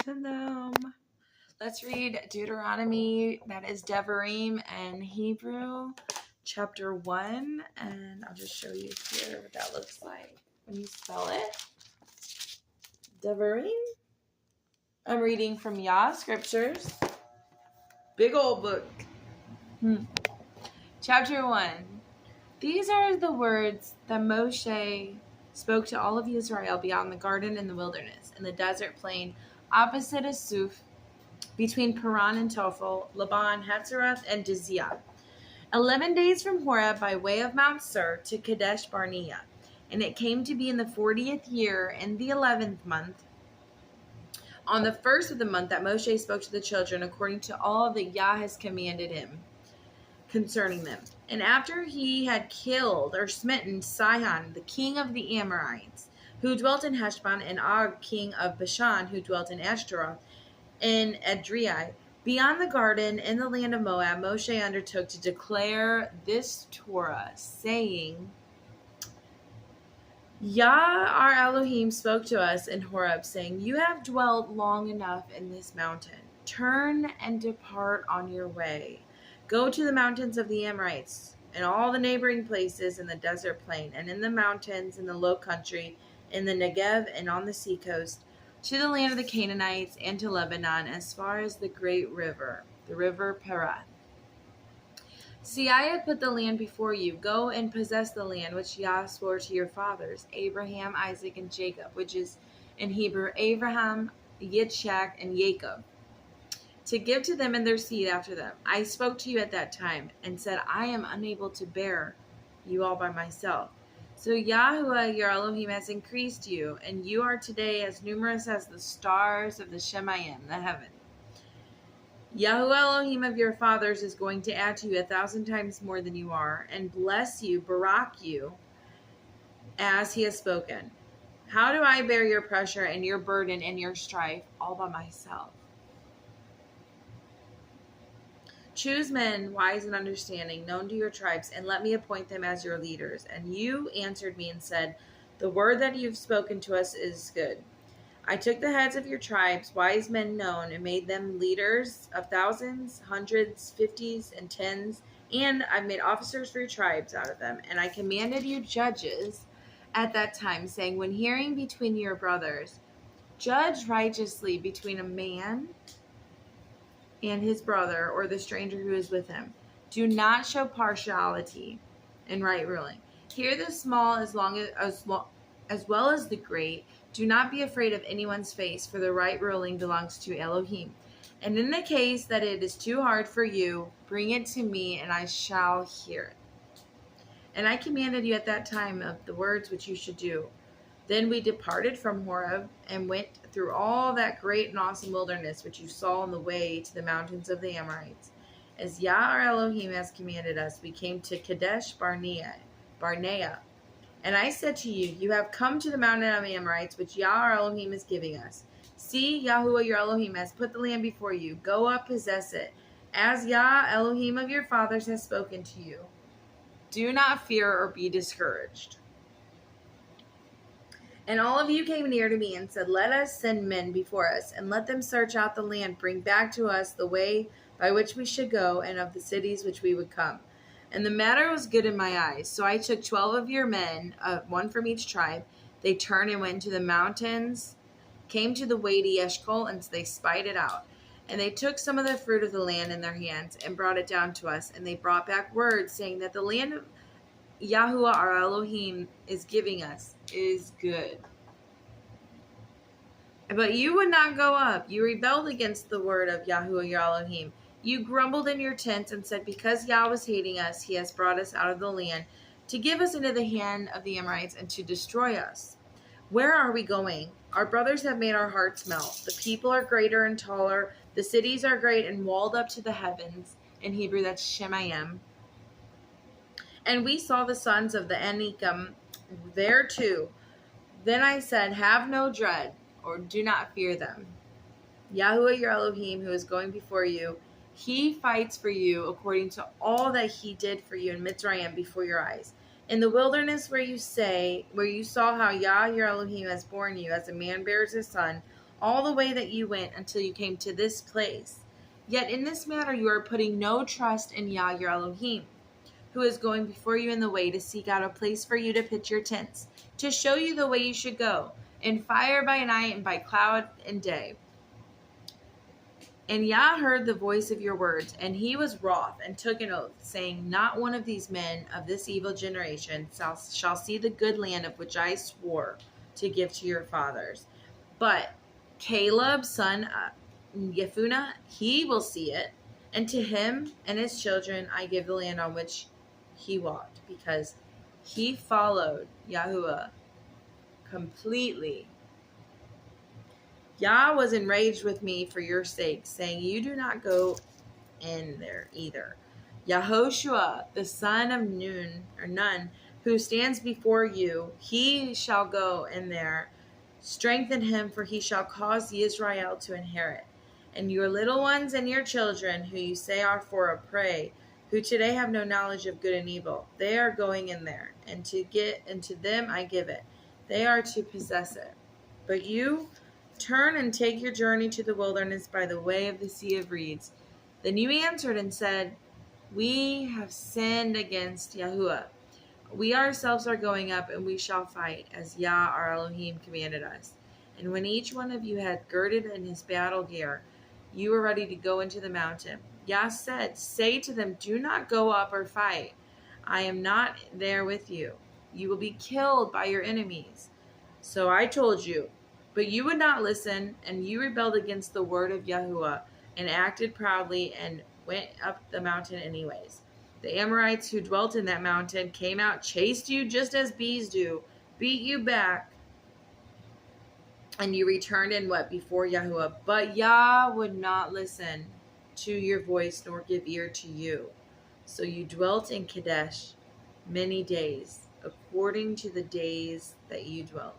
Shalom. Let's read Deuteronomy, that is Devarim in Hebrew, chapter 1. And I'll just show you here what that looks like when you spell it. Devarim. I'm reading from Yah Scriptures. Big old book. Chapter 1. These are the words that Moshe spoke to all of Israel beyond the garden in the wilderness, in the desert plain, opposite of Suf, between Paran and Tophel, Laban, Hatzerath, and Dizia. 11 days from Horeb by way of Mount Sur to Kadesh Barnea. And it came to be in the 40th year, in the 11th month, on the first of the month, that Moshe spoke to the children according to all that Yah has commanded him concerning them. And after he had killed or smitten Sihon, the king of the Amorites, who dwelt in Heshbon, and Og, king of Bashan, who dwelt in Ashtaroth, in Edrei, beyond the garden in the land of Moab, Moshe undertook to declare this Torah, saying, Yah our Elohim spoke to us in Horeb, saying, You have dwelt long enough in this mountain. Turn and depart on your way. Go to the mountains of the Amorites, and all the neighboring places in the desert plain, and in the mountains, in the low country, in the Negev, and on the seacoast, to the land of the Canaanites, and to Lebanon, as far as the great river, the river Perath. See, I have put the land before you. Go and possess the land which Yah swore to your fathers, Abraham, Isaac, and Jacob, which is in Hebrew, Abraham, Yitzchak, and Jacob, to give to them and their seed after them. I spoke to you at that time, and said, I am unable to bear you all by myself. So Yahuwah your Elohim has increased you, and you are today as numerous as the stars of the Shemayim, the heaven. Yahuwah Elohim of your fathers is going to add to you 1,000 times more than you are, and bless you, barak you, as he has spoken. How do I bear your pressure and your burden and your strife all by myself? Choose men wise and understanding, known to your tribes, and let me appoint them as your leaders. And you answered me and said, The word that you've spoken to us is good. I took the heads of your tribes, wise men known, and made them leaders of thousands, hundreds, fifties, and tens, and I've made officers for your tribes out of them. And I commanded you judges at that time, saying, When hearing between your brothers, judge righteously between a man and his brother, or the stranger who is with him. Do not show partiality in right ruling. Hear the small as well as the great. Do not be afraid of anyone's face, for the right ruling belongs to Elohim. And in the case that it is too hard for you, bring it to me, and I shall hear it. And I commanded you at that time of the words which you should do. Then we departed from Horeb and went through all that great and awesome wilderness which you saw on the way to the mountains of the Amorites. As Yah our Elohim has commanded us, we came to Kadesh Barnea. And I said to you, You have come to the mountain of the Amorites, which Yah our Elohim is giving us. See, Yahuwah your Elohim has put the land before you. Go up, possess it, as Yah Elohim of your fathers has spoken to you. Do not fear or be discouraged. And all of you came near to me and said, Let us send men before us, and let them search out the land, bring back to us the way by which we should go, and of the cities which we would come. And the matter was good in my eyes. So I took 12 of your men, one from each tribe. They turned and went to the mountains, came to the weighty Eshcol, and they spied it out. And they took some of the fruit of the land in their hands, and brought it down to us. And they brought back word, saying that the land of Yahuwah our Elohim is giving us is good. But you would not go up. You rebelled against the word of Yahuwah your Elohim. You grumbled in your tents and said, Because Yah was hating us, he has brought us out of the land to give us into the hand of the Amorites and to destroy us. Where are we going? Our brothers have made our hearts melt. The people are greater and taller. The cities are great and walled up to the heavens. In Hebrew, that's Shemayim. And we saw the sons of the Anakim there too. Then I said, Have no dread, or do not fear them. Yahuwah your Elohim, who is going before you, he fights for you according to all that he did for you in Mitzrayim before your eyes. In the wilderness where you saw how Yah your Elohim has borne you as a man bears his son, all the way that you went until you came to this place. Yet in this matter you are putting no trust in Yah your Elohim, who is going before you in the way to seek out a place for you to pitch your tents, to show you the way you should go, in fire by night and by cloud and day. And Yah heard the voice of your words, and he was wroth, and took an oath, saying, not one of these men of this evil generation shall see the good land of which I swore to give to your fathers. But Caleb, son of Jephunneh, he will see it, and to him and his children I give the land on which he walked, because he followed Yahuwah completely. Yah was enraged with me for your sake, saying, you do not go in there either. Yahoshua, the son of Nun, who stands before you, he shall go in there. Strengthen him, for he shall cause Israel to inherit. And your little ones and your children, who you say are for a prey, who today have no knowledge of good and evil, they are going in there, and to them I give it. They are to possess it. But you turn and take your journey to the wilderness by the way of the Sea of Reeds. Then you answered and said, we have sinned against Yahuwah. We ourselves are going up, and we shall fight, as Yah our Elohim commanded us. And when each one of you had girded in his battle gear, you were ready to go into the mountain. Yah said, say to them, do not go up or fight. I am not there with you. You will be killed by your enemies. So I told you, but you would not listen, and you rebelled against the word of Yahuwah, and acted proudly, and went up the mountain anyways. The Amorites who dwelt in that mountain came out, chased you just as bees do, beat you back, and you returned and wept before Yahuwah. But Yah would not listen to your voice, nor give ear to you. So you dwelt in Kadesh many days, according to the days that you dwelt.